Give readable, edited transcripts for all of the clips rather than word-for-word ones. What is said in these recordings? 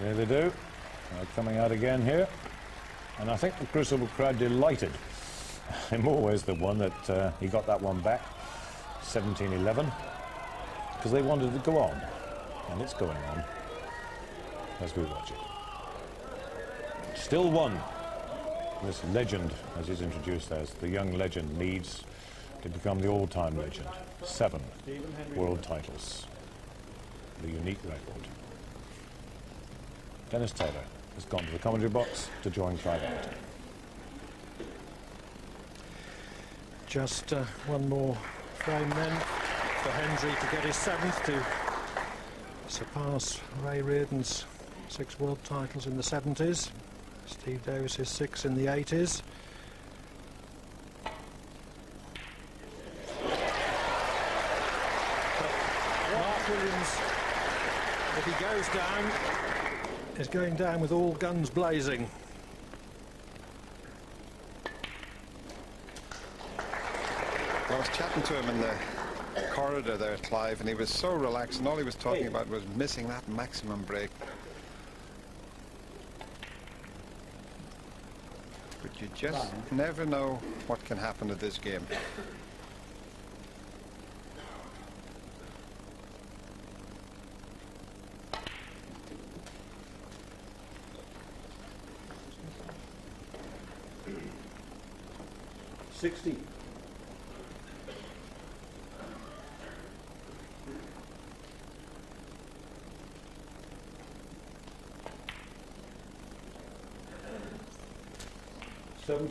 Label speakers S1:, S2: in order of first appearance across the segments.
S1: There they do. Coming out again here. And I think the Crucible crowd delighted in more ways than one that he got that one back, 17-11, because they wanted to go on. And it's going on as we watch it. Still one. This legend, as he's introduced as, the young legend needs to become the all-time legend. 7 world titles. The unique record. Dennis Taylor has gone to the commentary box to join Clive Acton.
S2: Just one more frame then for Hendry to get his 7th, to surpass Ray Reardon's 6 world titles in the 70s, Steve Davis's 6 in the 80s. Mark Williams, if he goes down, is going down with all guns blazing.
S3: I was chatting to him in the corridor there, Clive, and he was so relaxed, and all he was talking about was missing that maximum break. But you just never know what can happen at this game.
S1: Seven.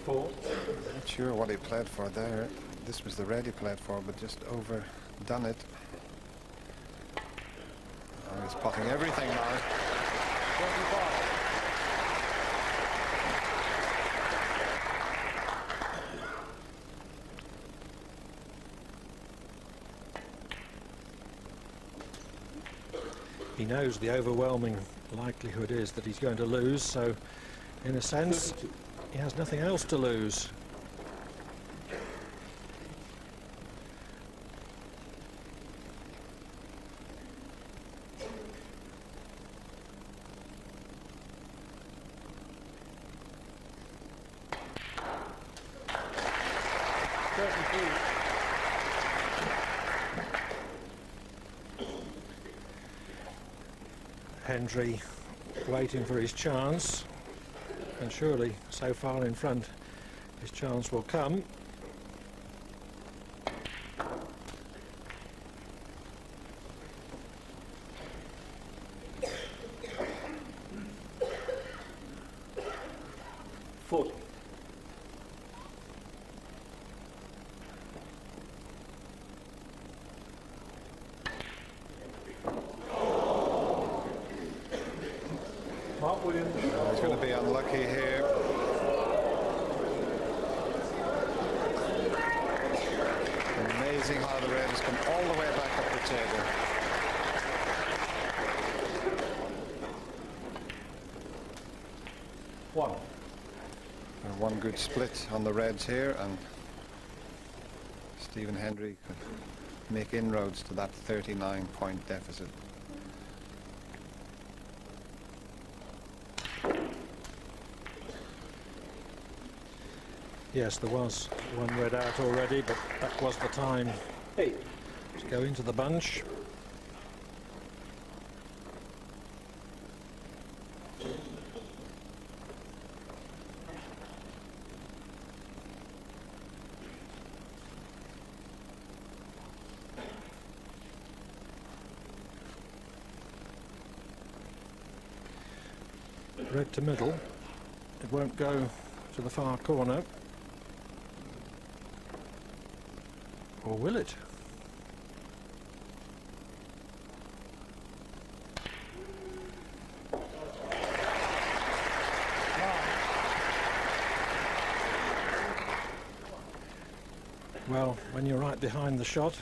S3: Not sure what he played for there. This was the red he played for, but just overdone it. Oh, he's potting everything now. 25.
S2: He knows the overwhelming likelihood is that he's going to lose, so in a sense he has nothing else to lose. Hendry waiting for his chance, and surely so far in front his chance will come.
S3: He's going to be unlucky here. Amazing how the red has come all the way back up the table. One good split on the reds here, and Stephen Hendry could make inroads to that 39-point deficit.
S2: Yes, there was one red out already, but that was the time to go into the bunch. Red to middle. It won't go to the far corner. Or will it? Well, when you're right behind the shot,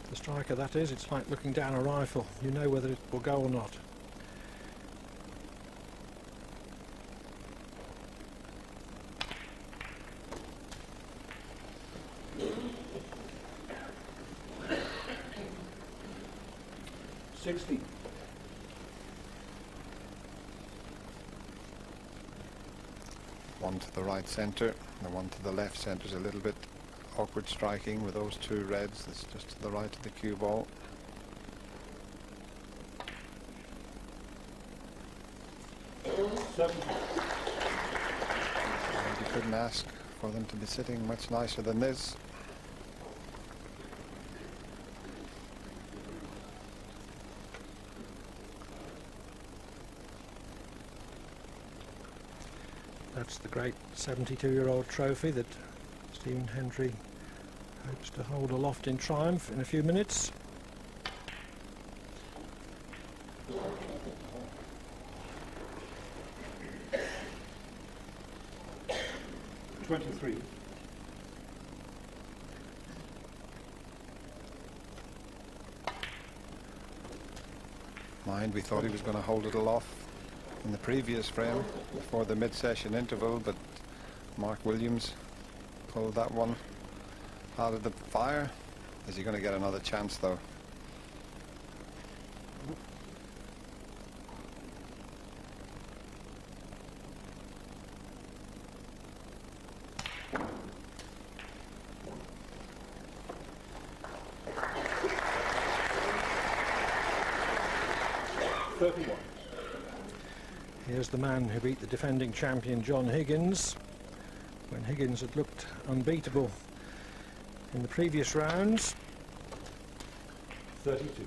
S2: The striker, that is. It's like looking down a rifle. You know whether it will go or not.
S3: One to the right centre, the one to the left centre is a little bit awkward striking with those two reds. That's just to the right of the cue ball. And you couldn't ask for them to be sitting much nicer than this.
S2: That's the great 72-year-old trophy that Stephen Hendry hopes to hold aloft in triumph in a few minutes.
S3: Mind, we thought he was going to hold it aloft in the previous frame before the mid-session interval, but Mark Williams pulled that one out of the fire. Is he going to get another chance though?
S2: Here's the man who beat the defending champion John Higgins when Higgins had looked unbeatable in the previous rounds.
S1: 32.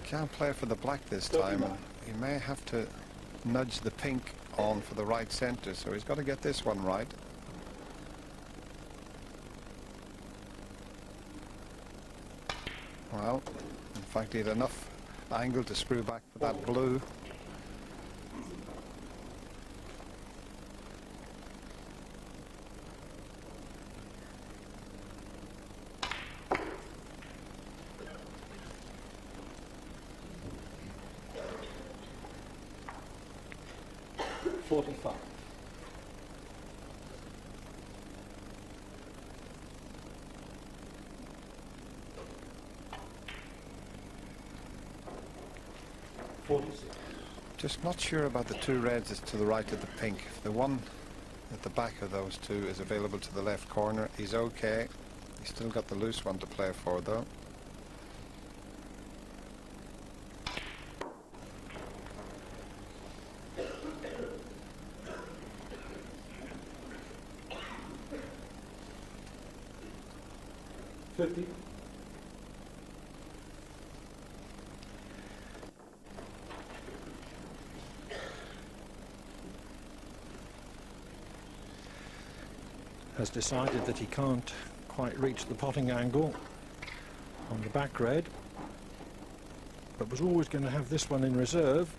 S3: Can't play for the black this time, and he may have to nudge the pink on for the right centre, so he's got to get this one right. Well, in fact he had enough angle to screw back for that blue. Just not sure about the two reds is to the right of the pink. If the one at the back of those two is available to the left corner, he's okay. He's still got the loose one to play for though.
S2: Has decided that he can't quite reach the potting angle on the back red, but was always going to have this one in reserve.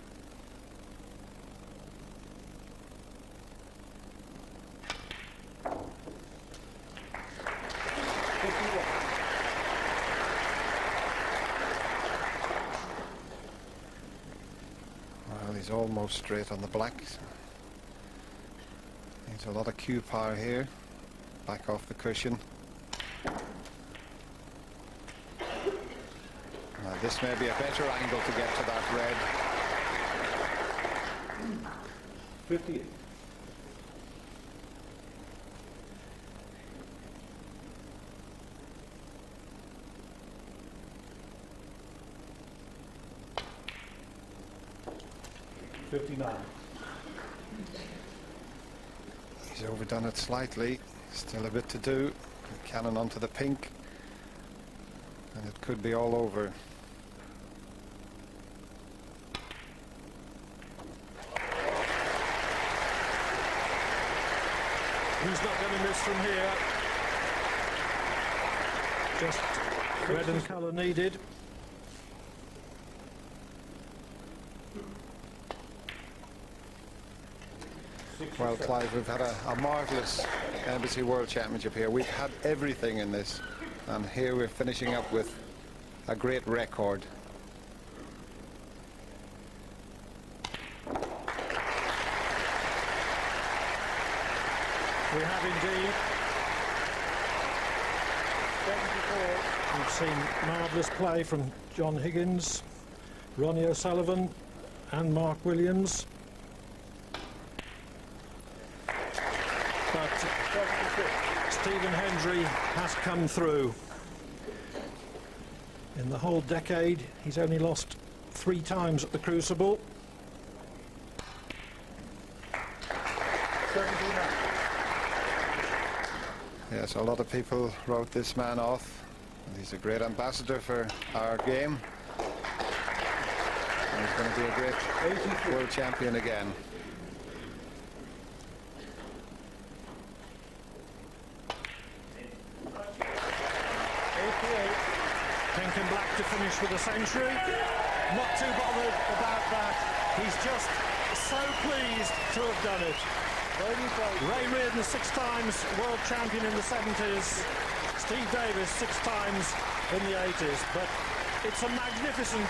S3: Well, he's almost straight on the black. Needs a lot of cue power here. Back off the cushion. This may be a better angle to get to that red.
S1: 58.
S3: He's overdone it slightly. Still a bit to do. Cannon onto the pink, and it could be all over.
S2: He's not going to miss from here. Just red and colour needed.
S3: Well, Clive, we've had a marvellous Embassy World Championship here. We've had everything in this, and here we're finishing up with a great record.
S2: We have indeed. We've seen marvellous play from John Higgins, Ronnie O'Sullivan and Mark Williams. But Stephen Hendry has come through. In the whole decade, he's only lost 3 times at the Crucible.
S3: Yes, a lot of people wrote this man off. He's a great ambassador for our game. And he's going to be a great world champion again.
S2: Pink and black to finish with a century. Not too bothered about that. He's just so pleased to have done it. Ray Reardon, 6 times world champion in the 70s. Steve Davis, 6 times in the 80s. But it's a magnificent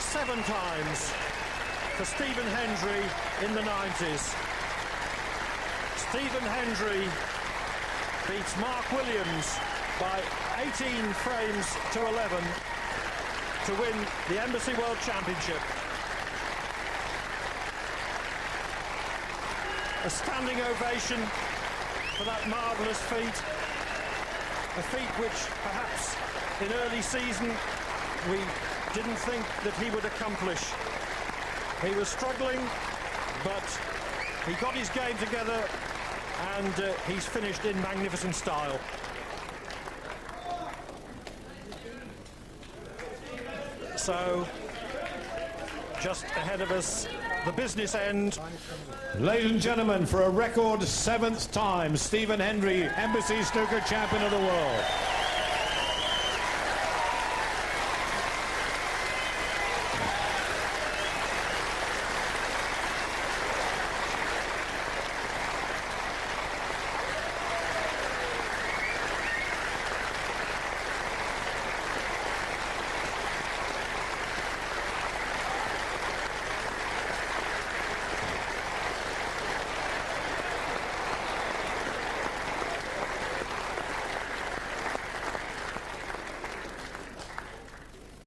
S2: 7 times for Stephen Hendry in the 90s. Stephen Hendry beats Mark Williams by 18 frames to 11 to win the Embassy World Championship. A standing ovation for that marvellous feat. A feat which perhaps in early season we didn't think that he would accomplish. He was struggling, but he got his game together and he's finished in magnificent style. So, just ahead of us, the business end.
S1: Ladies and gentlemen, for a record 7th time, Stephen Hendry, Embassy Snooker Champion of the World.